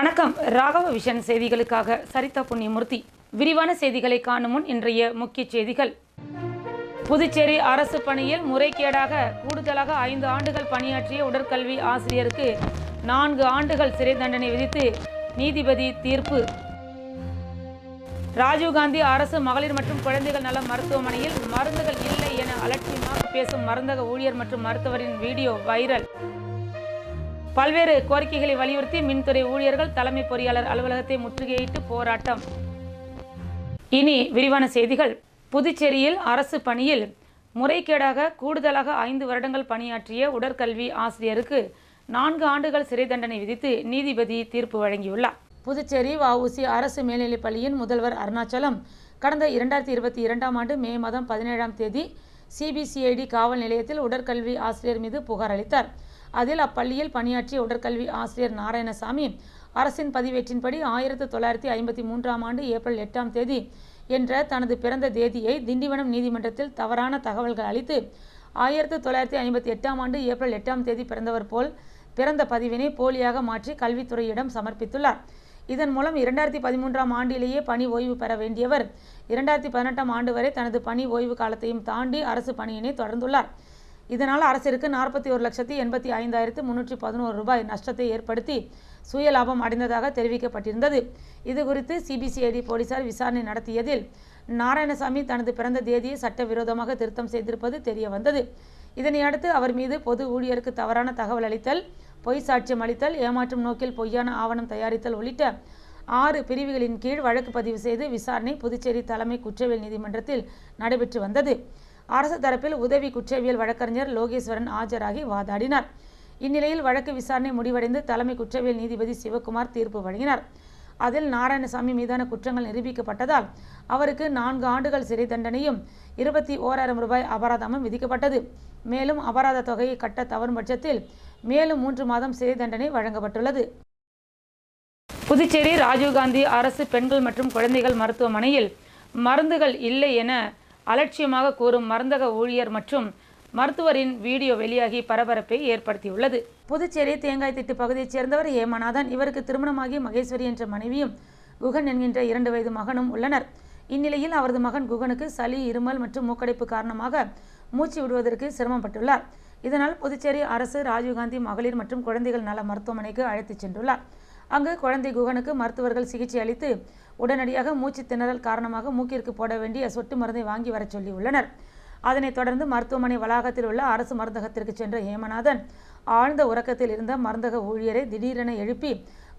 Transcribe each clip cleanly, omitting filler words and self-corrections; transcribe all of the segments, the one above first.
வணக்கம். ராகவ விஷன் செய்திகளுக்காக சரிதா புண்ணியமூர்த்தி. விரிவான செய்திகளை காணும் முன் இன்றைய முக்கிய செய்திகள். புதுச்சேரி அரசு பணியில் முறைகேடாக கூடுதலாக 5 ஆண்டுகள் பணியாற்றிய உடற்கல்வி ஆசிரியருக்கு 4 ஆண்டுகள் சிறை தண்டனை விதித்து நீதிபதி தீர்ப்பு. ராஜீவ்காந்தி அரசு மகளிர் மற்றும் குழந்தைகள் நல மருத்துவமனையில் மருந்துகள் இல்லை என அலட்சியமாக பேசும் மருந்தக ஊழியர் மற்றும் மருத்துவரின் வீடியோ வைரல். பல்வேறு கோரிக்கைகளை வலியுறுத்தி மின்துறை ஊழியர்கள் தலைமை பொறியாளர் அலுவலகத்தை முற்றுகையிட்டு போராட்டம். இனி விரிவான செய்திகள். புதுச்சேரியில் அரசு பணியில் முறைகேடாக கூடுதலாக 5 வருடங்கள் பணியாற்றிய உடற்கல்வி ஆசிரியருக்கு 4 ஆண்டுகள் சிறை தண்டனை விதித்து நீதிபதி தீர்ப்பு வழங்கியுள்ளார். புதுச்சேரி வ.உ.சி. அரசு மேல்நிலைப் பள்ளியின் முதல்வர் அருணாச்சலம் கடந்த 2022ஆம் ஆண்டு மே மாதம் 17ஆம் தேதி சிபிசிஐடி காவல் நிலையத்தில் உடற்கல்வி ஆசிரியர் மீது புகார் அளித்தார். அதில் அப்பள்ளியில் பணியாற்றிய உடற்கல்வி ஆசிரியர் நாராயணசாமி அரசின் பதிவேற்றின்படி 1953ஆம் ஆண்டு ஏப்ரல் 8ஆம் தேதி என்ற தனது பிறந்த தேதியை திண்டிவனம் நீதிமன்றத்தில் தவறான தகவல்கள் அளித்து 1958ஆம் ஆண்டு ஏப்ரல் 8ஆம் தேதி பிறந்தவர் போல் பிறந்த பதிவினை போலியாக மாற்றி கல்வித்துறையிடம் சமர்ப்பித்துள்ளார். இதன் மூலம் 2013ஆம் ஆண்டிலேயே பணி ஓய்வு பெற வேண்டியவர் 2018ஆம் ஆண்டு வரை தனது பணி ஓய்வு காலத்தையும் தாண்டி அரசு பணியினை தொடர்ந்துள்ளார். இதனால் அரசிற்கு 41,85,311 ரூபாய் நஷ்டத்தை ஏற்படுத்தி சுய லாபம் அடைந்ததாக தெரிவிக்கப்பட்டிருந்தது. இதுகுறித்து சிபிசிஐடி போலீசார் விசாரணை நடத்தியதில் நாராயணசாமி தனது பிறந்த தேதியை சட்டவிரோதமாக திருத்தம் செய்திருப்பது தெரிய வந்தது. இதனையடுத்து அவர் மீது பொது ஊழியருக்கு தவறான தகவல் அளித்தல், பொய் சாட்சியம் அளித்தல், ஏமாற்றும் நோக்கில் பொய்யான ஆவணம் தயாரித்தல் உள்ளிட்ட 6 பிரிவுகளின் கீழ் வழக்கு பதிவு செய்து விசாரணை புதுச்சேரி தலைமை குற்றவியல் நீதிமன்றத்தில் நடைபெற்று வந்தது. அரசு தரப்பில் உதவி குற்றவியல் வழக்கறிஞர் லோகேஸ்வரன் ஆஜராகி வாதாடினார். இந்நிலையில் வழக்கு விசாரணை முடிவடைந்து தலைமை குற்றவியல் நீதிபதி சிவகுமார் தீர்ப்பு வழங்கினார். அதில் நாராயணசாமி மீதான குற்றங்கள் நிரூபிக்கப்பட்டதால் அவருக்கு 4 ஆண்டுகள் சிறை தண்டனையும் 21,000 ரூபாய் அபராதமும் விதிக்கப்பட்டது. மேலும் அபராத தொகையை கட்ட தவறும் பட்சத்தில் மேலும் 3 மாதம் சிறை தண்டனை வழங்கப்பட்டுள்ளது. புதுச்சேரி ராஜீவ்காந்தி அரசு பெண்கள் மற்றும் குழந்தைகள் மருத்துவமனையில் மருந்துகள் இல்லை என அலட்சியமாக கூறும் மருந்தக ஊழியர் மற்றும் மருத்துவரின் வீடியோ வெளியாகி பரபரப்பை ஏற்படுத்தியுள்ளது. புதுச்சேரி தேங்காய்திட்டு பகுதியைச் சேர்ந்தவர் ஹேமநாதன். இவருக்கு திருமணமாகி மகேஸ்வரி என்ற மனைவியும் குகன் என்கின்ற 2 வயது மகனும் உள்ளனர். இந்நிலையில் அவரது மகன் குகனுக்கு சளி, இருமல் மற்றும் மூக்கடைப்பு காரணமாக மூச்சு விடுவதற்கு சிரமப்பட்டுள்ளார். இதனால் புதுச்சேரி அரசு ராஜீவ்காந்தி மகளிர் மற்றும் குழந்தைகள் நல மருத்துவமனைக்கு அழைத்துச் சென்றுள்ளார். அங்கு குழந்தை குகனுக்கு மருத்துவர்கள் சிகிச்சை அளித்து உடனடியாக மூச்சு திணறல் காரணமாக மூக்கிற்கு போட வேண்டிய சொட்டு மருந்தை வாங்கி வரச் சொல்லியுள்ளனர். அதனைத் தொடர்ந்து மருத்துவமனை வளாகத்தில் உள்ள அரசு மருந்தகத்திற்கு சென்ற ஹேமநாதன் ஆழ்ந்த உறக்கத்தில் இருந்த மருந்தக ஊழியரை திடீரென எழுப்பி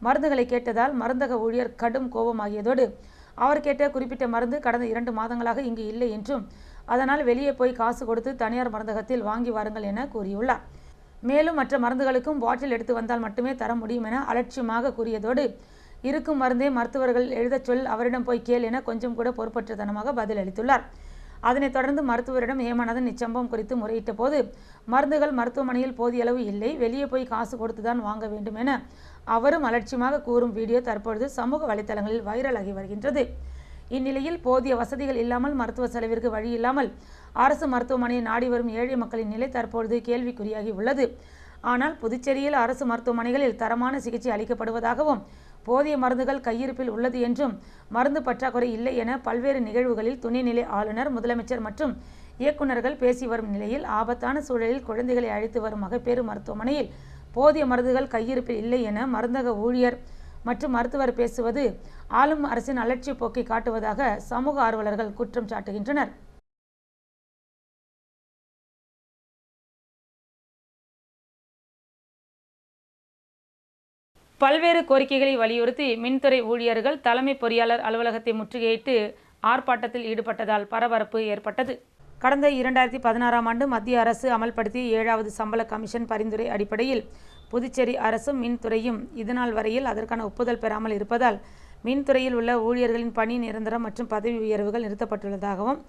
மருந்துகளை கேட்டதால் மருந்தக ஊழியர் கடும் கோபமாகியதோடு அவர் கேட்ட குறிப்பிட்ட மருந்து கடந்த 2 மாதங்களாக இங்கு இல்லை என்றும் அதனால் வெளியே போய் காசு கொடுத்து தனியார் மருந்தகத்தில் வாங்கி வாருங்கள் என கூறியுள்ளார். மேலும் மற்ற மருந்துகளுக்கும் பாட்டில் எடுத்து வந்தால் மட்டுமே தர முடியும் என அலட்சியமாக கூறியதோடு இருக்கும் மருந்தை மருத்துவர்கள் எழுதச் சொல், அவரிடம் போய் கேள் என கொஞ்சம் கூட பொறுப்பற்றத்தனமாக பதில் அளித்துள்ளார். அதனைத் தொடர்ந்து மருத்துவரிடம் ஹேமநாதன் இச்சம்பவம் குறித்து முறையிட்ட போது மருந்துகள் மருத்துவமனையில் போதிய அளவு இல்லை, வெளியே போய் காசு கொடுத்துதான் வாங்க வேண்டும் என அவரும் அலட்சியமாக கூறும் வீடியோ தற்பொழுது சமூக வலைதளங்களில் வைரலாகி வருகின்றது. இந்நிலையில் போதிய வசதிகள் இல்லாமல் மருத்துவ செலவிற்கு வழி இல்லாமல் அரசு மருத்துவமனையை நாடி வரும் ஏழை மக்களின் நிலை தற்பொழுது கேள்விக்குறியாகி உள்ளது. ஆனால் புதுச்சேரியில் அரசு மருத்துவமனைகளில் தரமான சிகிச்சை அளிக்கப்படுவதாகவும் போதிய மருந்துகள் கையிருப்பில் உள்ளது என்றும் மருந்து பற்றாக்குறை இல்லை என பல்வேறு நிகழ்வுகளில் துணைநிலை ஆளுநர், முதலமைச்சர் மற்றும் இயக்குநர்கள் பேசி வரும் நிலையில் ஆபத்தான சூழலில் குழந்தைகளை அழைத்து வரும் மகப்பேறு மருத்துவமனையில் போதிய மருந்துகள் கையிருப்பில் இல்லை என மருந்தக ஊழியர் மற்றும் மருத்துவர் பேசுவது ஆளும் அரசின் அலட்சிய போக்கை காட்டுவதாக சமூக ஆர்வலர்கள் குற்றம் சாட்டுகின்றனர். பல்வேறு கோரிக்கைகளை வலியுறுத்தி மின்துறை ஊழியர்கள் தலைமை பொறியாளர் அலுவலகத்தை முற்றுகையிட்டு ஆர்ப்பாட்டத்தில் ஈடுபட்டதால் பரபரப்பு ஏற்பட்டது. கடந்த 2016ஆம் ஆண்டு மத்திய அரசு அமல்படுத்திய 7வது சம்பள கமிஷன் பரிந்துரை அடிப்படையில் புதுச்சேரி அரசும் மின்துறையும் இதுநாள் வரையில் அதற்கான ஒப்புதல் பெறாமல் இருப்பதால் மின்துறையில் உள்ள ஊழியர்களின் பணி நிரந்தரம் மற்றும் பதவி உயர்வுகள் நிறுத்தப்பட்டுள்ளதாகவும்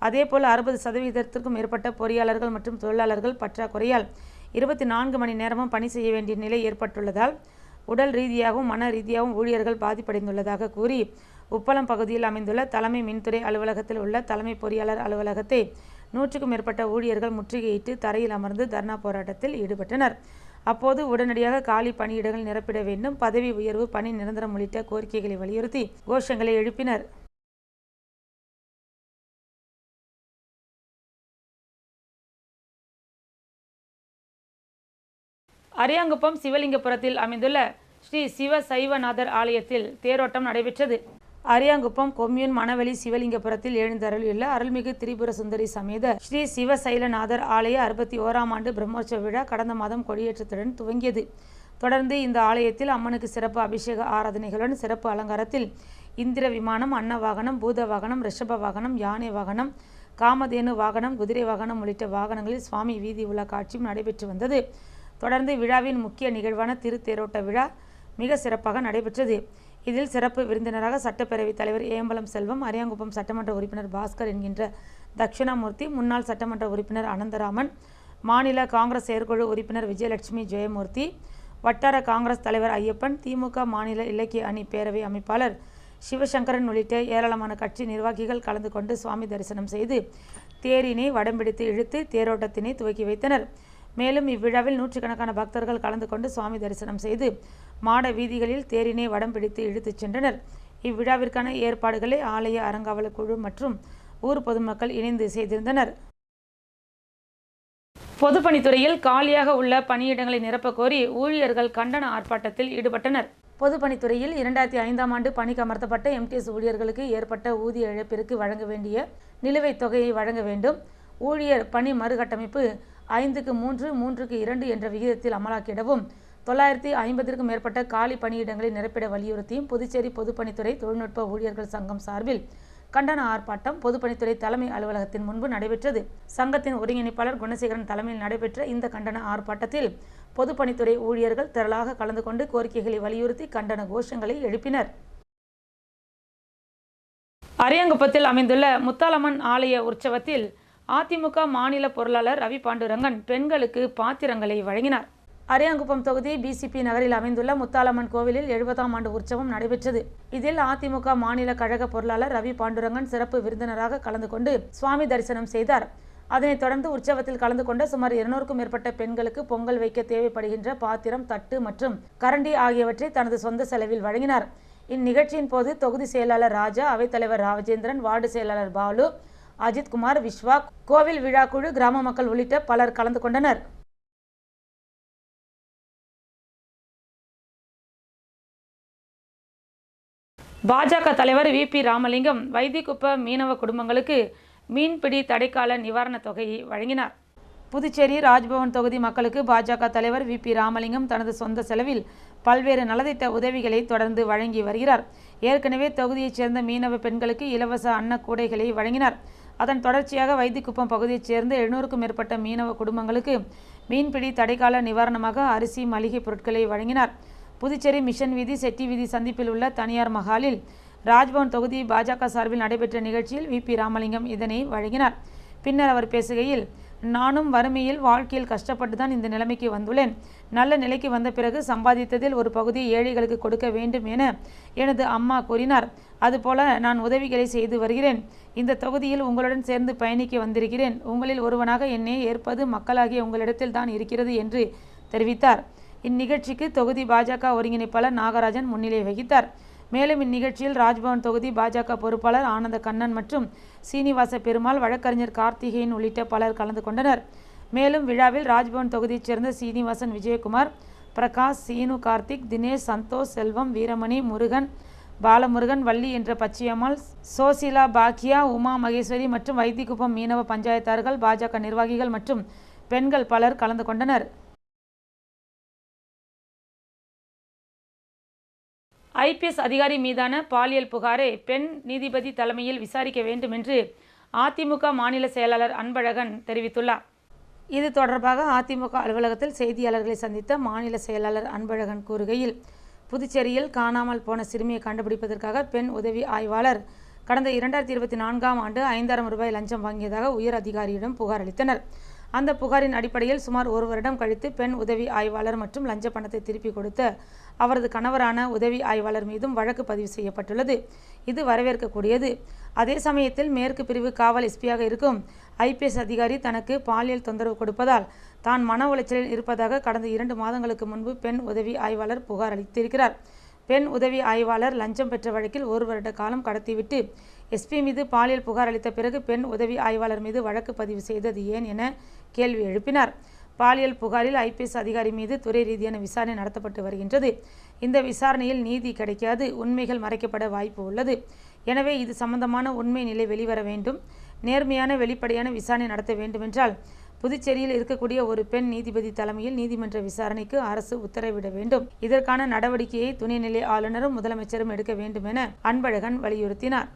அதேபோல் 60%க்கும் மேற்பட்ட பொறியாளர்கள் மற்றும் தொழிலாளர்கள் பற்றாக்குறையால் 24 மணி நேரமும் பணி செய்ய வேண்டிய நிலை ஏற்பட்டுள்ளதால் உடல் ரீதியாகவும் மன ரீதியாகவும் ஊழியர்கள் பாதிப்படைந்துள்ளதாக கூறி உப்பளம் பகுதியில் அமைந்துள்ள தலைமை மின்துறை அலுவலகத்தில் உள்ள தலைமை பொறியாளர் அலுவலகத்தை 100க்கும் மேற்பட்ட ஊழியர்கள் முற்றுகையிட்டு தரையில் அமர்ந்து தர்ணா போராட்டத்தில் ஈடுபட்டனர். அப்போது உடனடியாக காலி பணியிடங்கள் நிரப்பிட வேண்டும், பதவி உயர்வு, பணி நிரந்தரம் உள்ளிட்ட கோரிக்கைகளை வலியுறுத்தி கோஷங்களை எழுப்பினர். அரியாங்குப்பம் சிவலிங்கபுரத்தில் அமைந்துள்ள ஸ்ரீ சிவ சைவநாதர் ஆலயத்தில் தேரோட்டம் நடைபெற்றது. அரியாங்குப்பம் கொம்யூன் மணவெளி சிவலிங்கபுரத்தில் எழுந்தருளியுள்ள அருள்மிகு திரிபுர சுந்தரி சமேத ஸ்ரீ சிவசைலநாதர் ஆலய 61ஆம் ஆண்டு பிரம்மோற்சவ விழா கடந்த மாதம் கொடியேற்றத்துடன் துவங்கியது. தொடர்ந்து இந்த ஆலயத்தில் அம்மனுக்கு சிறப்பு அபிஷேக ஆராதனைகளுடன் சிறப்பு அலங்காரத்தில் இந்திர விமானம், அன்ன வாகனம், பூத வாகனம், ரிஷப வாகனம், யானை வாகனம், காமதேனு வாகனம், குதிரை வாகனம் உள்ளிட்ட வாகனங்களில் சுவாமி வீதி உலா காட்சியும் நடைபெற்று வந்தது. தொடர்ந்து விழாவின் முக்கிய நிகழ்வான திருத்தேரோட்ட விழா மிக சிறப்பாக நடைபெற்றது. இதில் சிறப்பு விருந்தினராக சட்டப்பேரவைத் தலைவர் ஏம்பலம் செல்வம், அரியாங்குப்பம் சட்டமன்ற உறுப்பினர் பாஸ்கர் என்கின்ற தட்சிணாமூர்த்தி, முன்னாள் சட்டமன்ற உறுப்பினர் அனந்தராமன், மாநில காங்கிரஸ் செயற்குழு உறுப்பினர் விஜயலட்சுமி ஜெயமூர்த்தி, வட்டார காங்கிரஸ் தலைவர் ஐயப்பன், திமுக மாநில இலக்கிய அணி பேரவை அமைப்பாளர் சிவசங்கரன் உள்ளிட்ட ஏராளமான கட்சி நிர்வாகிகள் கலந்து கொண்டு சுவாமி தரிசனம் செய்து தேரினை வடம்பிடித்து இழுத்து தேரோட்டத்தினை துவக்கி வைத்தனர். மேலும் இவ்விழாவில் நூற்றுக்கணக்கான பக்தர்கள் கலந்து கொண்டு சுவாமி தரிசனம் செய்து மாட வீதிகளில் தேரினை வடம் பிடித்து இழுத்துச் சென்றனர். இவ்விழாவிற்கான ஏற்பாடுகளை ஆலய அறங்காவலர் குழு மற்றும் ஊர் பொதுமக்கள் இணைந்து செய்திருந்தனர். பொதுப்பணித்துறையில் காலியாக உள்ள பணியிடங்களை நிரப்ப கோரி ஊழியர்கள் கண்டன ஆர்ப்பாட்டத்தில் ஈடுபட்டனர். பொதுப்பணித்துறையில் 2005ஆம் ஆண்டு பணிக்கு அமர்த்தப்பட்ட எம்டிஎஸ் ஊழியர்களுக்கு ஏற்பட்ட ஊதிய இழப்பிற்கு வழங்க வேண்டிய நிலுவைத் தொகையை வழங்க வேண்டும். ஊழியர் பணி மறுகட்டமைப்பு 5:3, 3:2 என்ற விகிதத்தில் அமலாக்கிடவும், 950க்கும் மேற்பட்ட காலி பணியிடங்களை நிரப்பிட வலியுறுத்தியும் புதுச்சேரி பொதுப்பணித்துறை தொழில்நுட்ப ஊழியர்கள் சங்கம் சார்பில் கண்டன ஆர்ப்பாட்டம் பொதுப்பணித்துறை தலைமை அலுவலகத்தின் முன்பு நடைபெற்றது. சங்கத்தின் ஒருங்கிணைப்பாளர் குணசேகரன் தலைமையில் நடைபெற்ற இந்த கண்டன ஆர்ப்பாட்டத்தில் பொதுப்பணித்துறை ஊழியர்கள் திரளாக கலந்து கொண்டு கோரிக்கைகளை வலியுறுத்தி கண்டன கோஷங்களை எழுப்பினர். அரியாங்குப்பத்தில் அமைந்துள்ள முத்தாலம்மன் ஆலய உற்சவத்தில் அதிமுக மாநில பொருளாளர் ரவி பாண்டுரங்கன் பெண்களுக்கு பாத்திரங்களை வழங்கினார். அரியாங்குப்பம் தொகுதி பிசிபி நகரில் அமைந்துள்ள முத்தாலம்மன் கோவிலில் 70ஆம் ஆண்டு உற்சவம் நடைபெற்றது. இதில் அதிமுக மாநில கழக பொருளாளர் ரவி பாண்டுரங்கன் சிறப்பு விருந்தினராக கலந்து கொண்டு சுவாமி தரிசனம் செய்தார். அதனைத் தொடர்ந்து உற்சவத்தில் கலந்து கொண்ட சுமார் 200க்கும் மேற்பட்ட பெண்களுக்கு பொங்கல் வைக்க தேவைப்படுகின்ற பாத்திரம், தட்டு மற்றும் கரண்டி ஆகியவற்றை தனது சொந்த செலவில் வழங்கினார். இந்நிகழ்ச்சியின் போது தொகுதி செயலாளர் ராஜா, அவைத்தலைவர் ராஜேந்திரன், வார்டு செயலாளர் பாலு, அஜித்குமார், விஸ்வா, கோவில் விழாக்குழு, கிராம மக்கள் உள்ளிட்ட பலர் கலந்து கொண்டனர். பாஜக தலைவர் வி.பி. ராமலிங்கம் வைத்திக்குப்ப மீனவ குடும்பங்களுக்கு மீன்பிடி தடைக்கால நிவாரணத் தொகையை வழங்கினார். புதுச்சேரி ராஜ்பவன் தொகுதி மக்களுக்கு பாஜக தலைவர் வி.பி. ராமலிங்கம் தனது சொந்த செலவில் பல்வேறு நலத்திட்ட உதவிகளை தொடர்ந்து வழங்கி வருகிறார். ஏற்கனவே தொகுதியைச் சேர்ந்த மீனவ பெண்களுக்கு இலவச அன்ன கூடைகளை வழங்கினார். அதன் தொடர்ச்சியாக வைத்திக்குப்பம் பகுதியைச் சேர்ந்த 700க்கும் மேற்பட்ட மீனவ குடும்பங்களுக்கு மீன்பிடி தடைக்கால நிவாரணமாக அரிசி, மளிகை பொருட்களை வழங்கினார். புதுச்சேரி மிஷன் வீதி, செட்டி வீதி சந்திப்பில் உள்ள தனியார் மஹாலில் ராஜ்பவன் தொகுதி பாஜக சார்பில் நடைபெற்ற நிகழ்ச்சியில் வி.பி. ராமலிங்கம் இதனை வழங்கினார். பின்னர் அவர் பேசுகையில், நானும் வறுமையில் வாழ்க்கையில் கஷ்டப்பட்டு தான் இந்த நிலைமைக்கு வந்துள்ளேன். நல்ல நிலைக்கு வந்த பிறகு சம்பாதித்ததில் ஒரு பகுதியை ஏழைகளுக்கு கொடுக்க வேண்டும் என எனது அம்மா கூறினார். அதுபோல நான் உதவிகளை செய்து வருகிறேன். இந்த தொகுதியில் உங்களுடன் சேர்ந்து பயணிக்க வந்திருக்கிறேன். உங்களில் ஒருவனாக என்னை ஏற்பது மக்களாகிய உங்களிடத்தில் தான் இருக்கிறது என்று தெரிவித்தார். இந்நிகழ்ச்சிக்கு தொகுதி பாஜக ஒருங்கிணைப்பாளர் நாகராஜன் முன்னிலை வகித்தார். மேலும் இந்நிகழ்ச்சியில் ராஜ்பவன் தொகுதி பாஜக பொறுப்பாளர் ஆனந்த கண்ணன் மற்றும் சீனிவாச பெருமாள், வழக்கறிஞர் கார்த்திகேயன் உள்ளிட்ட பலர் கலந்து கொண்டனர். மேலும் விழாவில் ராஜ்பவன் தொகுதியைச் சேர்ந்த சீனிவாசன், விஜயகுமார், பிரகாஷ், சீனு, கார்த்திக், தினேஷ், சந்தோஷ், செல்வம், வீரமணி, முருகன், பாலமுருகன், வள்ளி என்ற பச்சையம்மாள், சோசிலா, பாக்கியா, உமா மகேஸ்வரி மற்றும் வைத்திக்குப்பம் மீனவ பஞ்சாயத்தார்கள், பாஜக நிர்வாகிகள் மற்றும் பெண்கள் பலர் கலந்து கொண்டனர். ஐபிஎஸ் அதிகாரி மீதான பாலியல் புகாரை பெண் நீதிபதி தலைமையில் விசாரிக்க வேண்டும் என்று அதிமுக மாநில செயலாளர் அன்பழகன் தெரிவித்துள்ளார். இது தொடர்பாக அதிமுக அலுவலகத்தில் செய்தியாளர்களை சந்தித்த மாநில செயலாளர் அன்பழகன் கூறுகையில், புதுச்சேரியில் காணாமல் போன சிறுமியை கண்டுபிடிப்பதற்காக பெண் உதவி ஆய்வாளர் கடந்த 2024ஆம் ஆண்டு 5000 ரூபாய் லஞ்சம் வாங்கியதாக உயர் அதிகாரியிடம் புகார் அளித்தனர். அந்த புகாரின் அடிப்படையில் சுமார் 1 வருடம் கழித்து பெண் உதவி ஆய்வாளர் மற்றும் லஞ்ச பணத்தை திருப்பி கொடுத்த அவரது கணவரான உதவி ஆய்வாளர் மீதும் வழக்கு பதிவு செய்யப்பட்டுள்ளது. இது வரவேற்கக்கூடியது. அதே சமயத்தில் மேற்கு பிரிவு காவல் எஸ்பியாக இருக்கும் IPS அதிகாரி தனக்கு பாலியல் தொந்தரவு கொடுப்பதால் தான் மன உளைச்சலில் இருப்பதாக கடந்த 2 மாதங்களுக்கு முன்பு பெண் உதவி ஆய்வாளர் புகார் அளித்திருக்கிறார். பெண் உதவி ஆய்வாளர் லஞ்சம் பெற்ற வழக்கில் 1 வருட காலம் கடத்திவிட்டு SP மீது பாலியல் புகார் அளித்த பிறகு பெண் உதவி ஆய்வாளர் மீது வழக்கு பதிவு செய்தது ஏன் என கேள்வி எழுப்பினார். பாலியல் புகாரில் IPS அதிகாரி மீது துறை ரீதியான விசாரணை நடத்தப்பட்டு வருகின்றது. இந்த விசாரணையில் நீதி கிடைக்காது, உண்மைகள் மறைக்கப்பட வாய்ப்பு உள்ளது. எனவே இது சம்பந்தமான உண்மை நிலை வெளிவர வேண்டும். நேர்மையான வெளிப்படையான விசாரணை நடத்த வேண்டுமென்றால் புதுச்சேரியில் இருக்கக்கூடிய ஒரு பெண் நீதிபதி தலைமையில் நீதிமன்ற விசாரணைக்கு அரசு உத்தரவிட வேண்டும். இதற்கான நடவடிக்கையை துணைநிலை ஆளுநரும் முதலமைச்சரும் எடுக்க வேண்டும் என அன்பழகன் வலியுறுத்தினார்.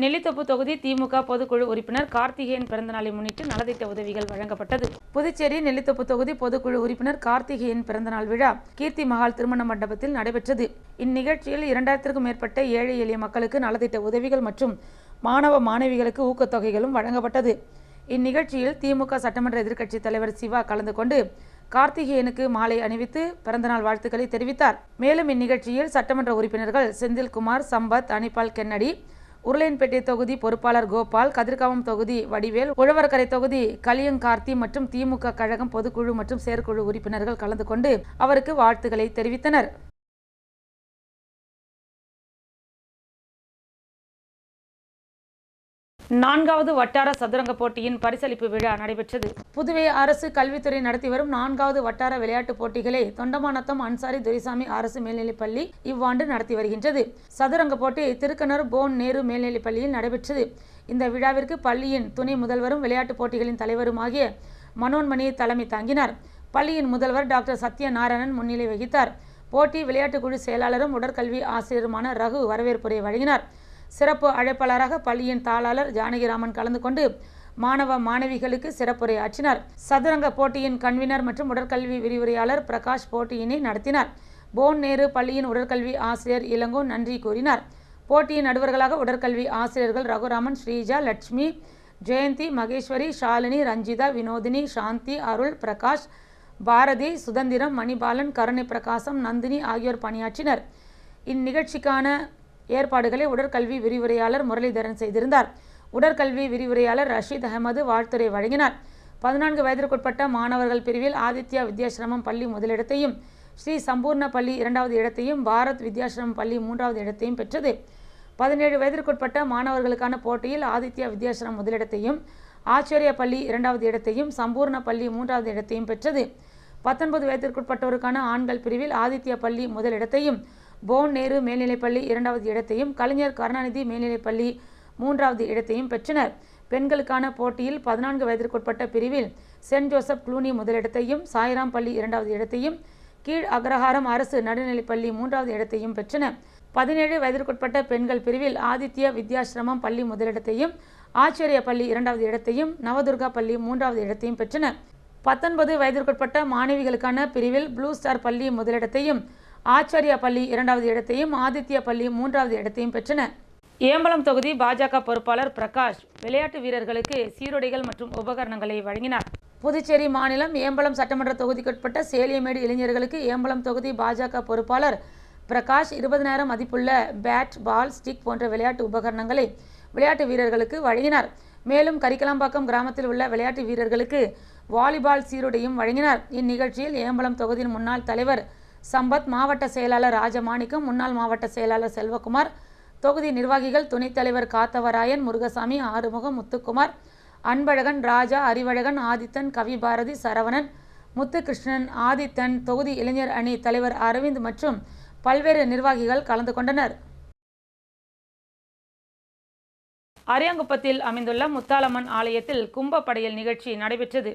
நெல்லித்தோப்பு தொகுதி திமுக பொதுக்குழு உறுப்பினர் கார்த்திகேயன் பிறந்தநாளை முன்னிட்டு நலத்திட்ட உதவிகள் வழங்கப்பட்டது. புதுச்சேரி நெல்லித்தோப்பு தொகுதி பொதுக்குழு உறுப்பினர் கார்த்திகேயன் பிறந்தநாள் விழா கீர்த்தி மஹால் திருமண மண்டபத்தில் நடைபெற்றது. இந்நிகழ்ச்சியில் 2000க்கும் மேற்பட்ட ஏழை எளிய மக்களுக்கு நலத்திட்ட உதவிகள் மற்றும் மாணவ மாணவிகளுக்கு ஊக்கத்தொகைகளும் வழங்கப்பட்டது. இந்நிகழ்ச்சியில் திமுக சட்டமன்ற எதிர்க்கட்சித் தலைவர் சிவா கலந்து கொண்டு கார்த்திகேயனுக்கு மாலை அணிவித்து பிறந்தநாள் வாழ்த்துக்களை தெரிவித்தார். மேலும் இந்நிகழ்ச்சியில் சட்டமன்ற உறுப்பினர்கள் செந்தில்குமார், சம்பத், அனிபால் கென்னடி, உருளையன்பேட்டை தொகுதி பொறுப்பாளர் கோபால், கதிர்காமம் தொகுதி வடிவேல், உழவர்கரை தொகுதி கலியங்கார்த்தி மற்றும் திமுக கழகம் பொதுக்குழு மற்றும் செயற்குழு உறுப்பினர்கள் கலந்து கொண்டு அவருக்கு வாழ்த்துக்களை தெரிவித்தனர். நான்காவது வட்டார சதுரங்க போட்டியின் பரிசளிப்பு விழா நடைபெற்றது. புதுவை அரசு கல்வித்துறை நடத்தி வரும் 4வது வட்டார விளையாட்டுப் போட்டிகளை தொண்டமாநத்தம் அன்சாரி துரைசாமி அரசு மேல்நிலைப்பள்ளி இவ்வாண்டு நடத்தி வருகின்றது. சதுரங்க போட்டி திருக்கனூர் போன் நேரு மேல்நிலைப்பள்ளியில் நடைபெற்றது. இந்த விழாவிற்கு பள்ளியின் துணை முதல்வரும் விளையாட்டுப் போட்டிகளின் தலைவருமாகிய மனோன்மணி தலைமை தாங்கினார். பள்ளியின் முதல்வர் டாக்டர் சத்யநாராயணன் முன்னிலை வகித்தார். போட்டி விளையாட்டுக்குழு செயலாளரும் உடற்கல்வி ஆசிரியருமான ரகு வரவேற்புரை வழங்கினார். சிறப்பு அழைப்பாளராக பள்ளியின் தாளாளர் ஜானகிராமன் கலந்து கொண்டு மாணவ மாணவிகளுக்கு சிறப்புரை ஆற்றினார். சதுரங்க போட்டியின் கன்வீனர் மற்றும் உடற்கல்வி விரிவுரையாளர் பிரகாஷ் போட்டியினை நடத்தினார். போன் நேரு பள்ளியின் உடற்கல்வி ஆசிரியர் இளங்கோ நன்றி கூறினார். போட்டியின் நடுவர்களாக உடற்கல்வி ஆசிரியர்கள் ரகுராமன், ஸ்ரீஜா, லட்சுமி, ஜெயந்தி, மகேஸ்வரி, ஷாலினி, ரஞ்சிதா, வினோதினி, சாந்தி, அருள், பிரகாஷ், பாரதி, சுதந்திரம், மணிபாலன், கருணை பிரகாசம், நந்தினி ஆகியோர் பணியாற்றினர். இந்நிகழ்ச்சிக்கான ஏற்பாடுகளை உடற்கல்வி விரிவுரையாளர் முரளிதரன் செய்திருந்தார். உடற்கல்வி விரிவுரையாளர் ரஷீத் அகமது வாழ்த்துரை வழங்கினார். 14 வயதிற்குட்பட்ட மாணவர்கள் பிரிவில் ஆதித்யா வித்யாசிரமம் பள்ளி முதலிடத்தையும், ஸ்ரீ சம்பூர்ண பள்ளி 2வது இடத்தையும், பாரத் வித்யாசிரமம் பள்ளி 3வது இடத்தையும் பெற்றது. 17 வயதிற்குட்பட்ட மாணவர்களுக்கான போட்டியில் ஆதித்யா வித்யாசிரமம் முதலிடத்தையும், ஆச்சாரிய பள்ளி 2வது இடத்தையும், சம்பூர்ண பள்ளி 3வது இடத்தையும் பெற்றது. 19 வயதிற்குட்பட்டோருக்கான ஆண்கள் பிரிவில் ஆதித்யா பள்ளி முதலிடத்தையும், போன் நேரு மேல்நிலைப்பள்ளி 2வது இடத்தையும், கலைஞர் கருணாநிதி மேல்நிலைப்பள்ளி 3வது இடத்தையும் பெற்றனர். பெண்களுக்கான போட்டியில் 14 வயதிற்குட்பட்ட பிரிவில் சென்ட் ஜோசப் க்ளூனி முதலிடத்தையும், சாய்ராம் பள்ளி 2வது இடத்தையும், கீழ் அக்ரஹாரம் அரசு நடுநிலைப்பள்ளி 3வது இடத்தையும் பெற்றன. 17 வயதிற்குட்பட்ட பெண்கள் பிரிவில் ஆதித்யா வித்யாசிரமம் பள்ளி முதலிடத்தையும், ஆச்சாரிய பள்ளி 2வது இடத்தையும், நவதுர்கா பள்ளி 3வது இடத்தையும் பெற்றன. 19 வயதிற்குட்பட்ட மாணவிகளுக்கான பிரிவில் ப்ளூ ஸ்டார் பள்ளி முதலிடத்தையும், ஆச்சாரியா பள்ளி 2வது இடத்தையும், ஆதித்யா பள்ளி 3வது இடத்தையும் பெற்றன. ஏம்பலம் தொகுதி பாஜக பொறுப்பாளர் பிரகாஷ் விளையாட்டு வீரர்களுக்கு சீருடைகள் மற்றும் உபகரணங்களை வழங்கினார். புதுச்சேரி மாநிலம் ஏம்பலம் சட்டமன்ற தொகுதிக்குட்பட்ட சேலியமேடு இளைஞர்களுக்கு ஏம்பலம் தொகுதி பாஜக பொறுப்பாளர் பிரகாஷ் 20,000 மதிப்புள்ள பேட், பால், ஸ்டிக் போன்ற விளையாட்டு உபகரணங்களை விளையாட்டு வீரர்களுக்கு வழங்கினார். மேலும் கரிக்கலாம்பாக்கம் கிராமத்தில் உள்ள விளையாட்டு வீரர்களுக்கு வாலிபால் சீருடையும் வழங்கினார். இந்நிகழ்ச்சியில் ஏம்பலம் தொகுதியின் முன்னாள் தலைவர் சம்பத், மாவட்ட செயலாளர் ராஜமாணிக்கம், முன்னாள் மாவட்ட செயலாளர் செல்வகுமார், தொகுதி நிர்வாகிகள் துணைத் தலைவர் காத்தவராயன், முருகசாமி, ஆறுமுகம், முத்துக்குமார், அன்பழகன், ராஜா, அறிவழகன், ஆதித்தன், கவிபாரதி, சரவணன், முத்துகிருஷ்ணன், ஆதித்தன், தொகுதி இளைஞர் அணி தலைவர் அரவிந்த் மற்றும் பல்வேறு நிர்வாகிகள் கலந்து கொண்டனர். அரியாங்குப்பத்தில் அமைந்துள்ள முத்தாலம்மன் ஆலயத்தில் கும்பப்படையல் நிகழ்ச்சி நடைபெற்றது.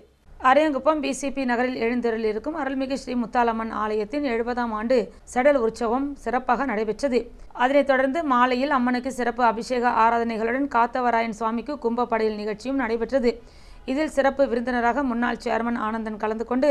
அரியாங்குப்பம் BCP நகரில் எழுந்தருள் இருக்கும் அருள்மிகு ஸ்ரீ முத்தாலம்மன் ஆலயத்தின் 70ஆம் ஆண்டு சடல் உற்சவம் சிறப்பாக நடைபெற்றது. அதனைத் தொடர்ந்து மாலையில் அம்மனுக்கு சிறப்பு அபிஷேக ஆராதனைகளுடன் காத்தவராயன் சுவாமிக்கு கும்பப்படையல் நிகழ்ச்சியும் நடைபெற்றது. இதில் சிறப்பு விருந்தினராக முன்னாள் சேர்மன் ஆனந்தன் கலந்து கொண்டு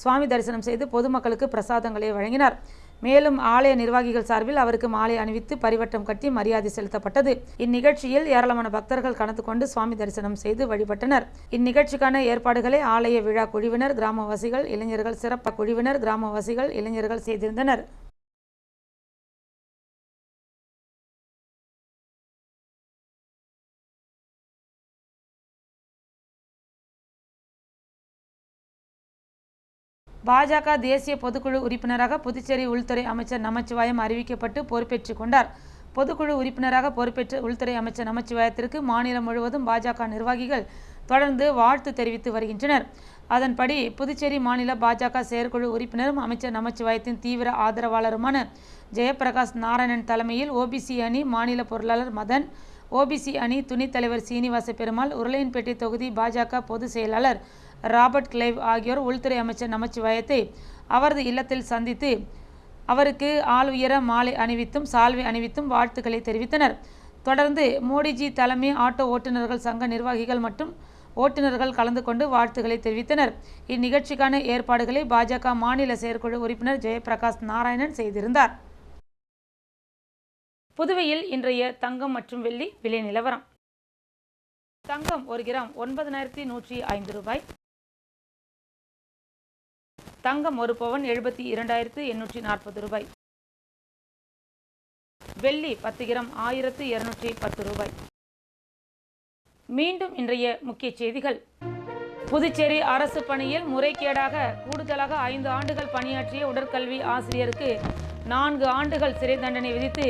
சுவாமி தரிசனம் செய்து பொதுமக்களுக்கு பிரசாதங்களை வழங்கினார். மேலும் ஆலய நிர்வாகிகள் சார்பில் அவருக்கு மாலை அணிவித்து பரிவட்டம் கட்டி மரியாதை செலுத்தப்பட்டது. இந்நிகழ்ச்சியில் ஏராளமான பக்தர்கள் கலந்து கொண்டு சுவாமி தரிசனம் செய்து வழிபட்டனர். இந்நிகழ்ச்சிக்கான ஏற்பாடுகளை ஆலய விழா குழுவினர், கிராமவாசிகள், இளைஞர்கள், சிறப்பு குழுவினர், கிராமவாசிகள், இளைஞர்கள் செய்திருந்தனர். பாஜக தேசிய பொதுக்குழு உறுப்பினராக புதுச்சேரி உள்துறை அமைச்சர் நமச்சிவாயம் அறிவிக்கப்பட்டு பொறுப்பேற்றுக் கொண்டார். பொதுக்குழு உறுப்பினராக பொறுப்பேற்ற உள்துறை அமைச்சர் நமச்சிவாயத்திற்கு மாநிலம் முழுவதும் பாஜக நிர்வாகிகள் தொடர்ந்து வாழ்த்து தெரிவித்து வருகின்றனர். அதன்படி புதுச்சேரி மாநில பாஜக செயற்குழு உறுப்பினரும் அமைச்சர் நமச்சிவாயத்தின் தீவிர ஆதரவாளருமான ஜெயபிரகாஷ் நாராயணன் தலைமையில் ஓபிசி அணி மாநில பொருளாளர் மதன், ஓபிசி அணி துணைத் தலைவர் சீனிவாச பெருமாள், உருளையன்பேட்டை தொகுதி பாஜக பொதுச் செயலாளர் ராபர்ட் கிளைவ் ஆகியோர் உள்துறை அமைச்சர் நமச்சிவாயத்தை அவரது இல்லத்தில் சந்தித்து அவருக்கு ஆள் உயர மாலை அணிவித்தும் சால்வை அணிவித்தும் வாழ்த்துக்களை தெரிவித்தனர். தொடர்ந்து மோடிஜி தலைமை ஆட்டோ ஓட்டுநர்கள் சங்க நிர்வாகிகள் மற்றும் ஓட்டுநர்கள் கலந்து கொண்டு வாழ்த்துக்களை தெரிவித்தனர். இந்நிகழ்ச்சிக்கான ஏற்பாடுகளை பாஜக மாநில செயற்குழு உறுப்பினர் ஜெயபிரகாஷ் நாராயணன் செய்திருந்தார். புதுவையில் இன்றைய தங்கம் மற்றும் வெள்ளி விலை நிலவரம். தங்கம் 1 கிராம் 9,105 ரூபாய். தங்கம் 1 பவுன் 72,840 ரூபாய். வெள்ளி 10 கிராம் 1,210 ரூபாய். மீண்டும் இன்றைய முக்கிய செய்திகள். புதுச்சேரி அரசு பணியில் முறைகேடாக கூடுதலாக 5 ஆண்டுகள் பணியாற்றிய உடற்கல்வி ஆசிரியருக்கு 4 ஆண்டுகள் சிறை தண்டனை விதித்து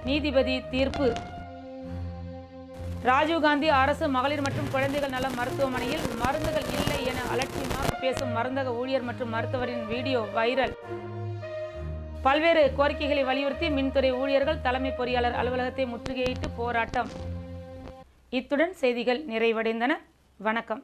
நீதிபதி தீர்ப்பு. ராஜீவ்காந்தி அரசு மகளிர் மற்றும் குழந்தைகள் நல மருத்துவமனையில் மருந்துகள் இல்லை என அலட்சியமாக பேசும் மருந்தக ஊழியர் மற்றும் மருத்துவரின் வீடியோ வைரல். பல்வேறு கோரிக்கைகளை வலியுறுத்தி மின்துறை ஊழியர்கள் தலைமை பொறியாளர் அலுவலகத்தை முற்றுகையிட்டு போராட்டம். இத்துடன் செய்திகள் நிறைவடைந்தன. வணக்கம்.